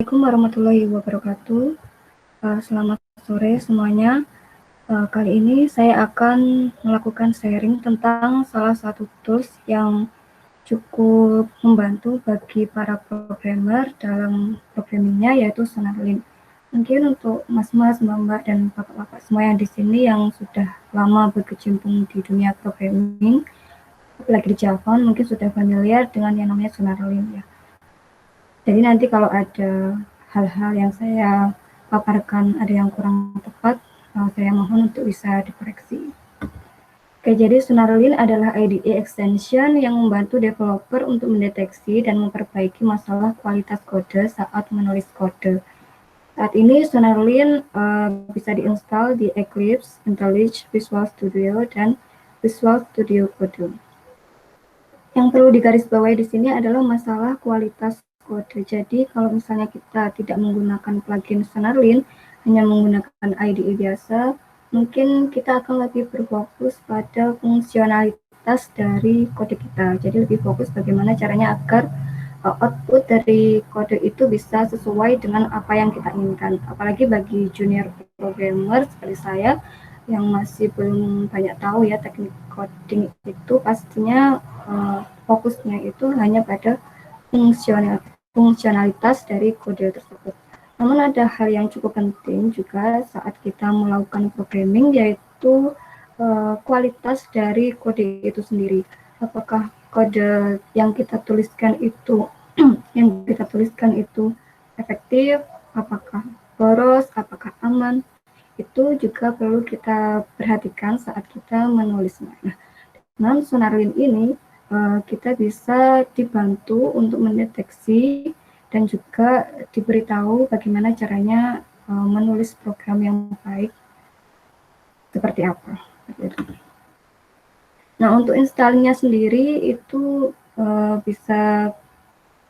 Assalamualaikum warahmatullahi wabarakatuh. Selamat sore semuanya. Kali ini saya akan melakukan sharing tentang salah satu tools yang cukup membantu bagi para programmer dalam programmingnya, yaitu SonarLint. Mungkin untuk mas-mas, mbak-mbak, dan bapak-bapak semua yang di sini yang sudah lama berkecimpung di dunia programming, apalagi di Java, mungkin sudah familiar dengan yang namanya SonarLint ya. Jadi nanti kalau ada hal-hal yang saya paparkan ada yang kurang tepat, saya mohon untuk bisa dikoreksi. Oke, jadi SonarLint adalah IDE extension yang membantu developer untuk mendeteksi dan memperbaiki masalah kualitas kode saat menulis kode. Saat ini SonarLint bisa diinstal di Eclipse, IntelliJ, Visual Studio, dan Visual Studio Code. Yang perlu digarisbawahi di sini adalah masalah kualitas kode. Jadi kalau misalnya kita tidak menggunakan plugin SonarLint, hanya menggunakan IDE biasa, mungkin kita akan lebih berfokus pada fungsionalitas dari kode kita. Jadi lebih fokus bagaimana caranya agar output dari kode itu bisa sesuai dengan apa yang kita inginkan. Apalagi bagi junior programmer seperti saya yang masih belum banyak tahu ya teknik coding itu, pastinya fokusnya itu hanya pada fungsionalitas dari kode tersebut. Namun ada hal yang cukup penting juga saat kita melakukan programming, yaitu kualitas dari kode itu sendiri. Apakah kode yang kita tuliskan itu efektif, apakah boros, apakah aman, itu juga perlu kita perhatikan saat kita menulisnya. Nah, dengan SonarLint ini kita bisa dibantu untuk mendeteksi dan juga diberitahu bagaimana caranya menulis program yang baik seperti apa. Nah, untuk installnya sendiri itu bisa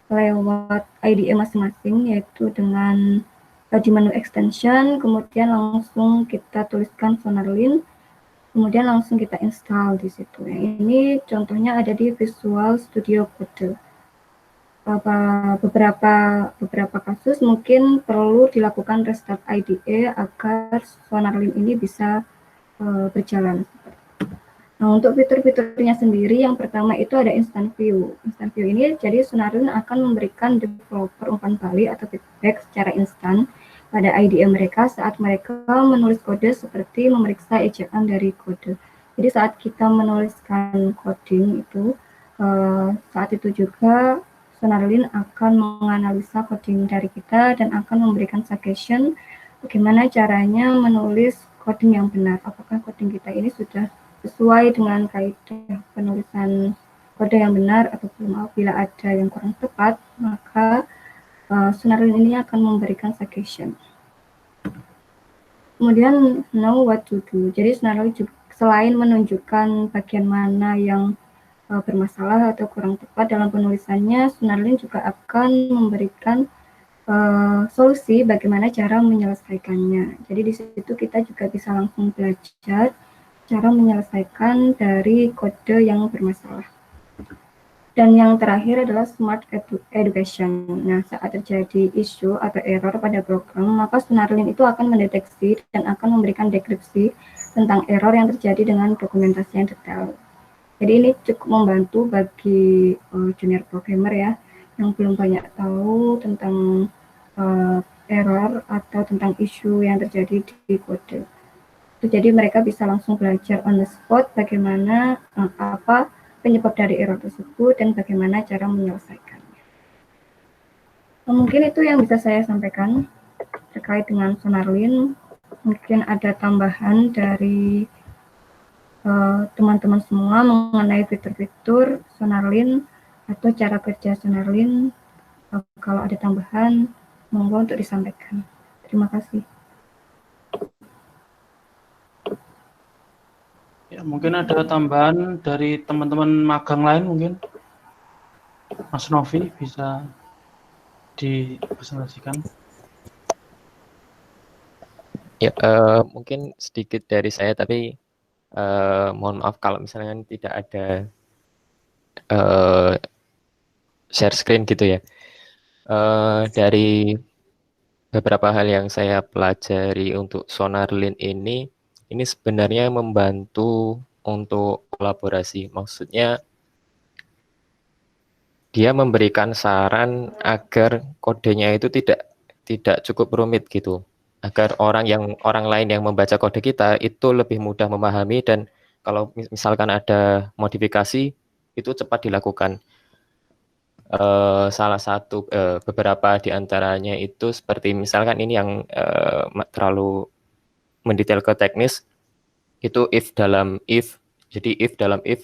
lewat IDE masing-masing, yaitu dengan di menu extension, kemudian langsung kita tuliskan SonarLint, kemudian langsung kita install di situ. Ini contohnya ada di Visual Studio Code. Beberapa kasus mungkin perlu dilakukan restart IDE agar SonarLint ini bisa berjalan. Nah, untuk fitur-fiturnya sendiri, yang pertama itu ada instant view. Instant view ini jadi SonarLint akan memberikan developer umpan balik atau feedback secara instan pada IDE mereka saat mereka menulis kode, seperti memeriksa ejaan dari kode. Jadi saat kita menuliskan coding itu, saat itu juga SonarLint akan menganalisa coding dari kita dan akan memberikan suggestion bagaimana caranya menulis coding yang benar. Apakah coding kita ini sudah sesuai dengan kaidah penulisan kode yang benar atau belum. Apabila ada yang kurang tepat, maka SonarLint ini akan memberikan suggestion. Kemudian know what to do. Jadi SonarLint selain menunjukkan bagian mana yang bermasalah atau kurang tepat dalam penulisannya, SonarLint juga akan memberikan solusi bagaimana cara menyelesaikannya. Jadi di situ kita juga bisa langsung belajar cara menyelesaikan dari kode yang bermasalah. Dan yang terakhir adalah smart education. Nah, saat terjadi isu atau error pada program, maka SonarLint itu akan mendeteksi dan akan memberikan deskripsi tentang error yang terjadi dengan dokumentasi yang detail. Jadi ini cukup membantu bagi junior programmer ya, yang belum banyak tahu tentang error atau tentang isu yang terjadi di kode. Jadi mereka bisa langsung belajar on the spot bagaimana apa penyebab dari error tersebut dan bagaimana cara menyelesaikannya. Mungkin itu yang bisa saya sampaikan terkait dengan SonarLint. Mungkin ada tambahan dari teman-teman semua mengenai fitur-fitur SonarLint atau cara kerja SonarLint. Kalau ada tambahan, monggo untuk disampaikan. Terima kasih. Ya, mungkin ada tambahan dari teman-teman magang lain mungkin. Mas Novi bisa dipresentasikan. Ya, mungkin sedikit dari saya, tapi mohon maaf kalau misalnya tidak ada share screen gitu ya. Dari beberapa hal yang saya pelajari untuk Sonarlin ini sebenarnya membantu untuk kolaborasi. Maksudnya dia memberikan saran agar kodenya itu tidak cukup rumit gitu. Agar orang lain yang membaca kode kita itu lebih mudah memahami, dan kalau misalkan ada modifikasi itu cepat dilakukan. Salah satu beberapa di antaranya itu seperti misalkan ini yang terlalu mendetail ke teknis, itu if dalam if. Jadi if dalam if,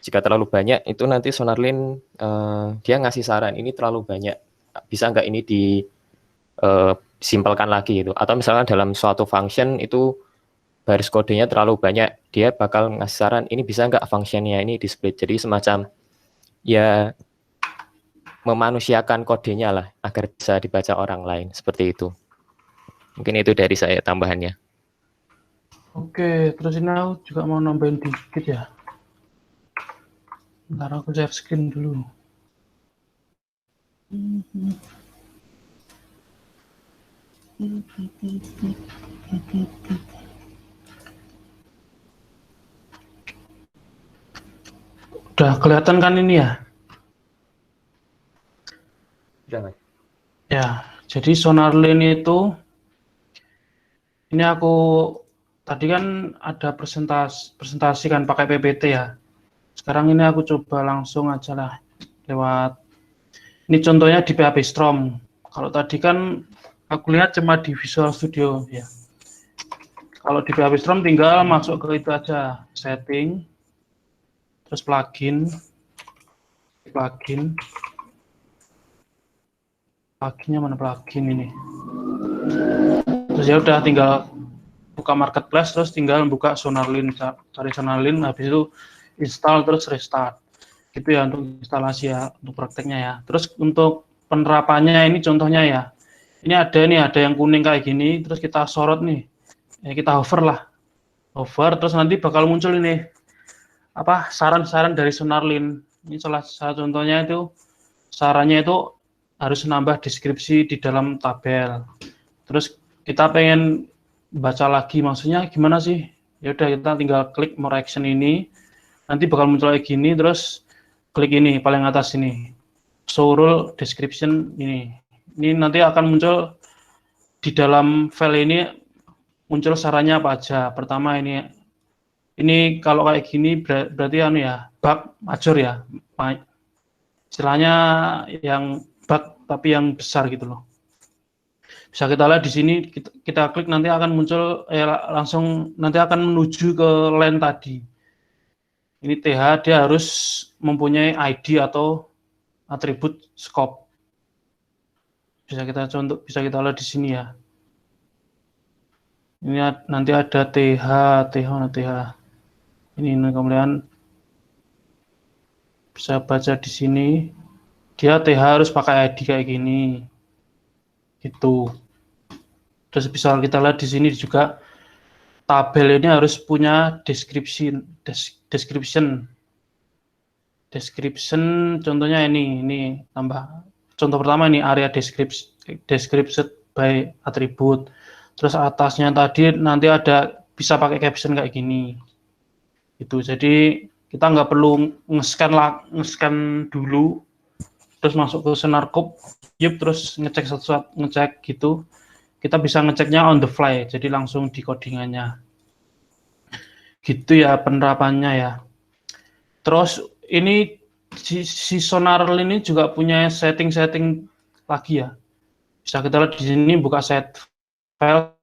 jika terlalu banyak itu nanti Sonarlin dia ngasih saran ini terlalu banyak, bisa nggak ini disimpelkan lagi gitu. Atau misalkan dalam suatu function itu baris kodenya terlalu banyak, dia bakal ngasih saran ini bisa nggak functionnya ini di split. Jadi semacam ya memanusiakan kodenya lah agar bisa dibaca orang lain, seperti itu. Mungkin itu dari saya tambahannya. Oke, terus ini aku juga mau nambahin dikit ya. Ntar aku share screen dulu. Udah kelihatan kan ini ya? Jangan. Ya, jadi Sonarlin itu, ini aku tadi kan ada presentasi kan pakai PPT ya. Sekarang ini aku coba langsung aja lah lewat, ini contohnya di PHP Storm. Kalau tadi kan aku lihat cuma di Visual Studio ya. Kalau di PHP Storm tinggal masuk ke itu aja, setting, terus plugin, pluginnya mana plugin ini. Terus ya udah tinggal buka marketplace, terus tinggal buka Sonarlin, cari Sonarlin, habis itu install terus restart. Gitu ya untuk instalasi ya, untuk prakteknya ya. Terus untuk penerapannya ini contohnya ya. Ini ada yang kuning kayak gini, terus kita sorot nih. Ya kita hover lah. Hover terus nanti bakal muncul ini apa saran-saran dari Sonarlin. Ini salah satu contohnya itu sarannya itu harus nambah deskripsi di dalam tabel. Terus kita pengen baca lagi, maksudnya gimana sih? Ya udah kita tinggal klik more action ini, nanti bakal muncul kayak gini, terus klik ini paling atas ini, show rule description ini. Ini nanti akan muncul di dalam file ini muncul sarannya apa aja. Pertama ini kalau kayak gini berarti anu ya, bug major ya. Istilahnya yang bug tapi yang besar gitu loh. Bisa kita lihat di sini, kita klik nanti akan muncul langsung nanti akan menuju ke line tadi. Ini TH dia harus mempunyai ID atau atribut scope. Bisa kita lihat di sini ya. Ini nanti ada TH. Ini kemudian bisa baca di sini. Dia TH harus pakai ID kayak gini. Gitu. Terus bisa kita lihat di sini juga tabel ini harus punya description. Contohnya ini tambah. Contoh pertama ini area description by attribute. Terus atasnya tadi nanti ada bisa pakai caption kayak gini. Itu jadi kita nggak perlu nge-scan dulu terus masuk ke Sonarcube, terus ngecek gitu. Kita bisa ngeceknya on the fly, jadi langsung di codingannya. Gitu ya penerapannya ya. Terus ini si Sonarlin ini juga punya setting-setting lagi ya. Bisa kita lihat di sini buka set file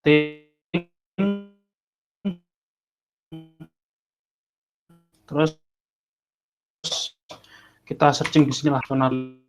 setting, terus kita searching di sini lah Sonarlin.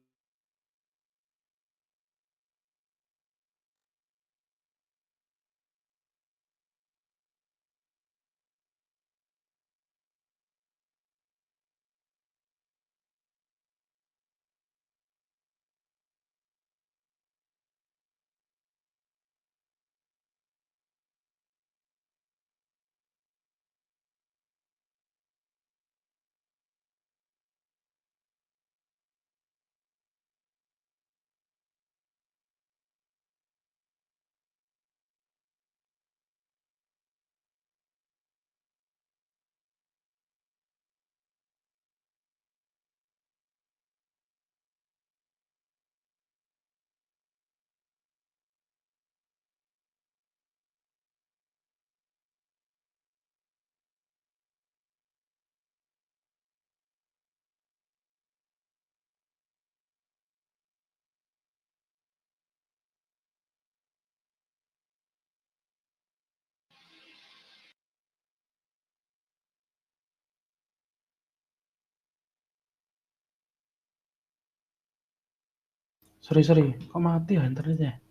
Sorry, kok mati ya internetnya?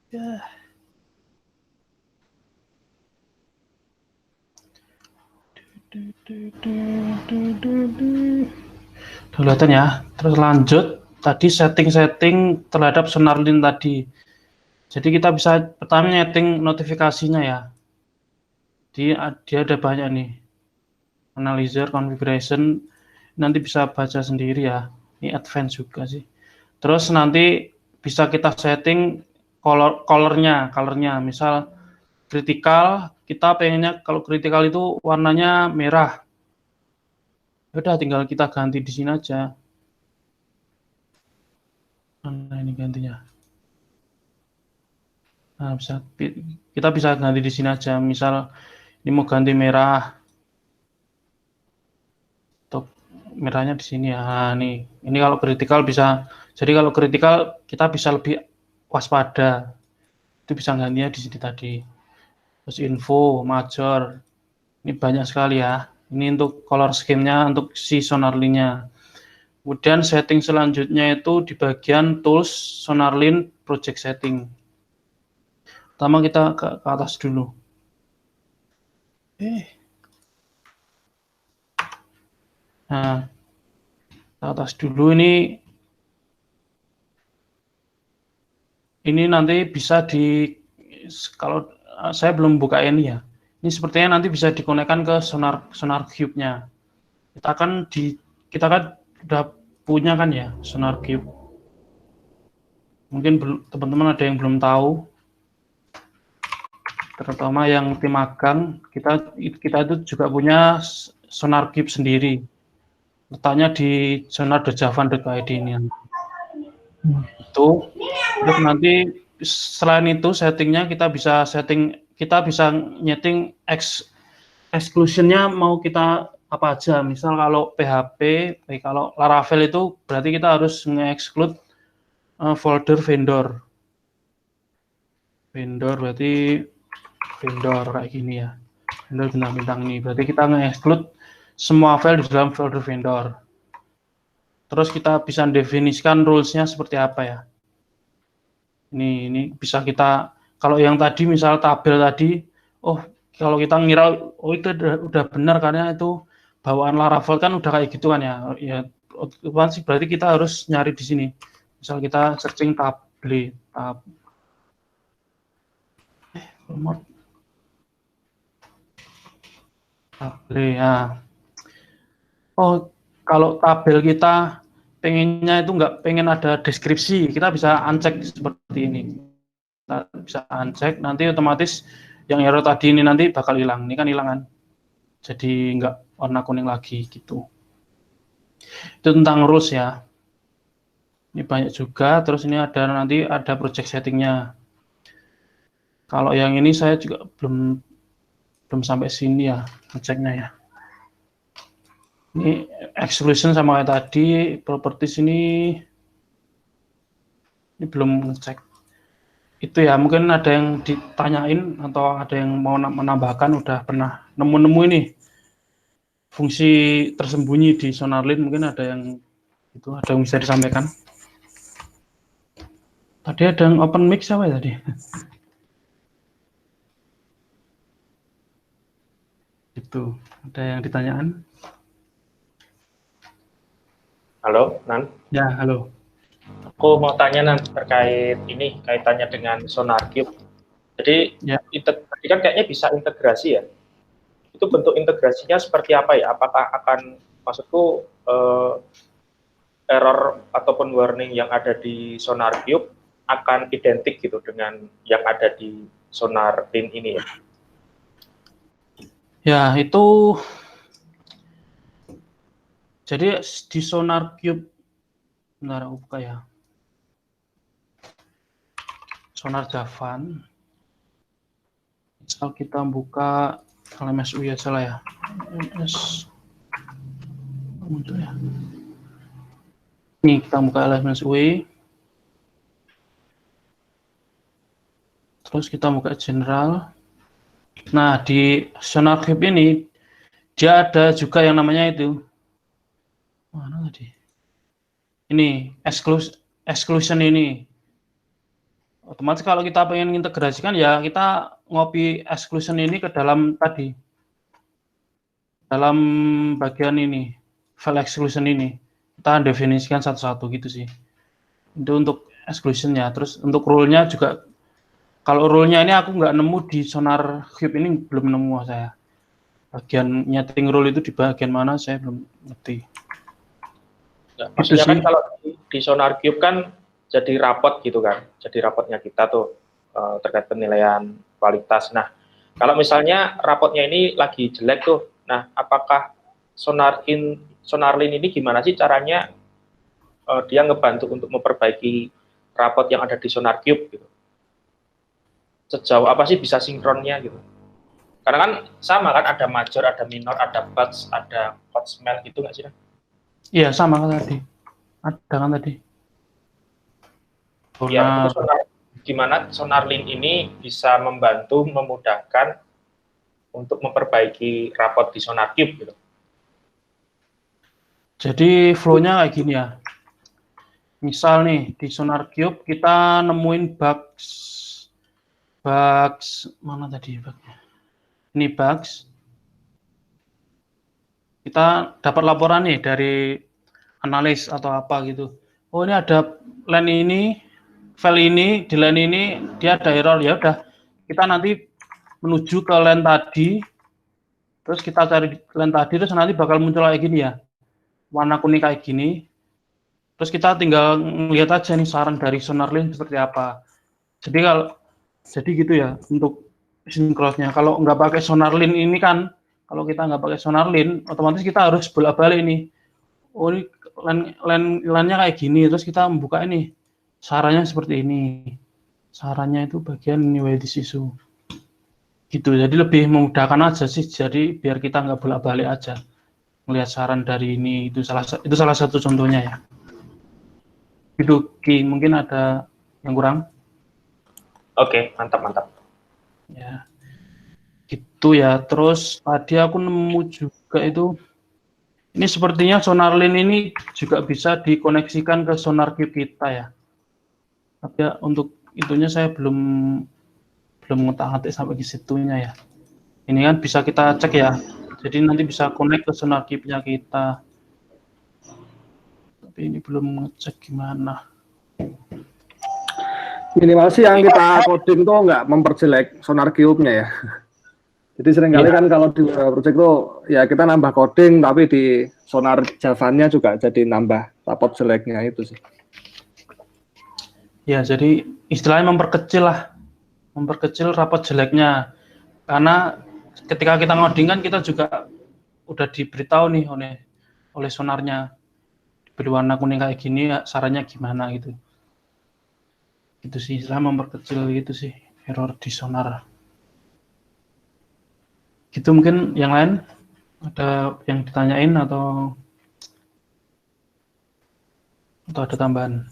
Ya. Kelihatan ya. Terus lanjut, tadi setting-setting terhadap SonarLink tadi. Jadi kita bisa pertama nyeting notifikasinya ya. Dia ada banyak nih. Analyzer, configuration, nanti bisa baca sendiri ya. Ini advance juga sih. Terus nanti bisa kita setting colornya. Misal kritikal, kita pengennya kalau kritikal itu warnanya merah. Udah tinggal kita ganti di sini aja. Nah, ini gantinya. Nah, kita bisa ganti di sini aja. Misal ini mau ganti merah. Untuk merahnya di sini ya. Nah, ini kalau kritikal bisa. Jadi kalau kritikal kita bisa lebih waspada. Itu bisa gantinya di sini tadi. Terus info, major. Ini banyak sekali ya. Ini untuk color scheme-nya untuk si SonarLink-nya. Kemudian setting selanjutnya itu di bagian tools SonarLink project setting. Pertama kita ke atas dulu. Nah, ke atas dulu ini nanti bisa kalau saya belum buka ini ya. Ini sepertinya nanti bisa dikonekkan ke Sonar Cube-nya. Kita kan udah punya kan ya Sonar Cube. Mungkin teman-teman ada yang belum tahu. Terutama yang tim magang, kita itu juga punya Sonar Cube sendiri. Letaknya di sonar.javan.id ini. Itu terus nanti selain itu settingnya kita bisa nyeting exclusion-nya mau kita apa aja. Misal kalau PHP, kalau Laravel itu berarti kita harus nge-exclude folder vendor. Vendor berarti vendor kayak gini ya. Vendor bintang-bintang ini. Berarti kita nge-exclude semua file di dalam folder vendor. Terus kita bisa definisikan rules-nya seperti apa ya. Ini bisa kita, kalau yang tadi misal tabel tadi, kalau kita ngira itu udah benar karena itu bawaan Laravel kan udah kayak gitu kan ya. Ya berarti kita harus nyari di sini. Misal kita searching table ya. Kalau tabel kita pengennya itu nggak pengen ada deskripsi, kita bisa uncheck seperti ini. Kita bisa uncheck, nanti otomatis yang error tadi ini nanti bakal hilang. Ini kan hilang kan, jadi nggak warna kuning lagi gitu. Itu tentang rules ya. Ini banyak juga. Terus ini nanti ada project settingnya. Kalau yang ini saya juga belum sampai sini ya ngeceknya ya. Ini exclusion sama kayak tadi, properties ini belum ngecek. Itu ya, mungkin ada yang ditanyain atau ada yang mau menambahkan, udah pernah nemu ini fungsi tersembunyi di SonarLink, mungkin ada yang bisa disampaikan. Tadi ada yang open mic siapa ya tadi? Itu, ada yang ditanyakan? Halo, Nan. Ya, halo. Aku mau tanya, Nan, terkait ini, kaitannya dengan Sonar Cube. Jadi, ya. Tadi kan kayaknya bisa integrasi ya. Itu bentuk integrasinya seperti apa ya? Apakah akan, maksudku, error ataupun warning yang ada di Sonar Cube akan identik gitu dengan yang ada di SonarLink ini ya? Ya, itu... Jadi di Sonar Cube, bentar aku buka ya. Sonar Javan. Misal kita buka LMS UI aja lah ya. LMS muncul ya. Ini kita buka LMS UI. Terus kita buka general. Nah, di Sonar Cube ini dia ada juga yang namanya itu. Mana tadi? ini exclusion ini. Otomatis kalau kita pengen integrasikan ya kita ngopi exclusion ini ke dalam tadi. Dalam bagian ini, file exclusion ini. Kita definisikan satu-satu gitu sih. Itu untuk exclusion-nya. Terus untuk rule-nya juga, kalau rule-nya ini aku nggak nemu di Sonar Cube ini, belum nemu saya. Bagian nyeting rule itu di bagian mana saya belum ngerti. Ya, maksudnya kan kalau di Sonar Cube kan jadi rapot gitu kan, jadi rapotnya kita tuh terkait penilaian kualitas. Nah, kalau misalnya rapotnya ini lagi jelek tuh, nah apakah Sonarlin ini gimana sih caranya dia ngebantu untuk memperbaiki rapot yang ada di Sonar Cube gitu? Sejauh apa sih bisa sinkronnya gitu? Karena kan sama kan, ada major, ada minor, ada bugs, ada hot smell gitu nggak sih? Iya, sama kan tadi. Ada kan tadi. Ya, gimana Sonarlin ini bisa membantu, memudahkan untuk memperbaiki rapot di Sonar Cube gitu. Jadi flow-nya kayak gini ya. Misal nih di Sonar Cube kita nemuin bugs mana tadi bugnya? Ini bugs. Kita dapat laporan nih dari analis atau apa gitu. Oh, ini ada line ini, file ini, di line ini dia ada error, ya udah. Kita nanti menuju ke line tadi, terus kita cari line tadi, terus nanti bakal muncul kayak gini ya, warna kuning kayak gini. Terus kita tinggal ngeliat aja nih saran dari Sonarlin seperti apa. Jadi gitu ya untuk sinkronnya. Kalau nggak pakai Sonarlin ini kan, kalau kita nggak pakai Sonarlin, otomatis kita harus bolak-balik nih. Oh, ini line-nya kayak gini, terus kita membuka ini, sarannya seperti ini. Sarannya itu bagian ini this issue. Gitu, jadi lebih memudahkan aja sih, jadi biar kita nggak bolak-balik aja. Melihat saran dari ini, itu salah satu contohnya ya. Itu Ki, mungkin ada yang kurang? Oke, mantap. Ya, gitu ya. Terus tadi aku nemu juga itu, ini sepertinya Sonarlin ini juga bisa dikoneksikan ke Sonar Cube kita ya. Tapi ya untuk itunya saya belum ngotak-ngatik sampai ke situnya ya. Ini kan bisa kita cek ya. Jadi nanti bisa connect ke Sonar Cube-nya kita. Tapi ini belum ngecek gimana. Minimal sih yang kita coding tuh nggak memperjelek Sonar Cube-nya ya. Jadi seringkali kan kalau di project tuh ya kita nambah coding, tapi di Sonar Java-nya juga jadi nambah rapot jeleknya itu sih. Ya, jadi istilahnya memperkecil rapot jeleknya. Karena ketika kita ngoding kan kita juga udah diberitahu nih oleh sonarnya, diberi warna kuning kayak gini, sarannya gimana gitu. Itu sih istilah memperkecil gitu sih error di Sonar. Gitu mungkin yang lain ada yang ditanyain atau ada tambahan?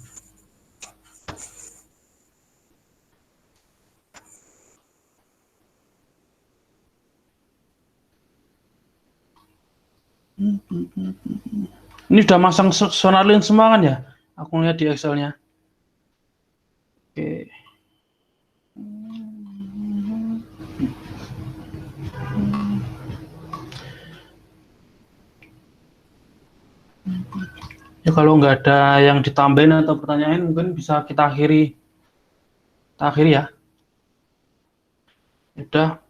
Ini udah masang Sonarlin semua kan ya? Aku lihat di Excel-nya. Oke. Ya kalau nggak ada yang ditambahin atau pertanyaan mungkin bisa kita akhiri. Kita akhiri ya. Udah.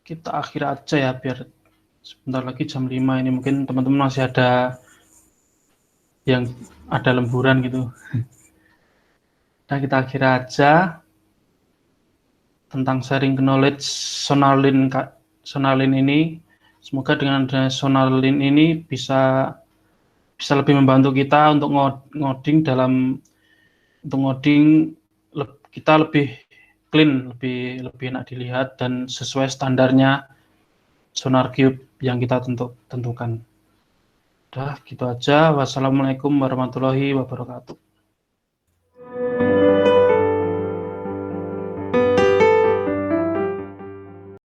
Kita akhiri aja ya biar sebentar lagi jam 5 ini mungkin teman-teman masih ada yang ada lemburan gitu. Nah, kita akhiri aja tentang sharing knowledge Sonarlin ini. Semoga dengan adanya Sonarlin ini bisa lebih membantu kita untuk ngoding kita lebih clean, lebih enak dilihat dan sesuai standarnya Sonar Cube yang kita tentukan. Udah gitu aja. Wassalamualaikum warahmatullahi wabarakatuh.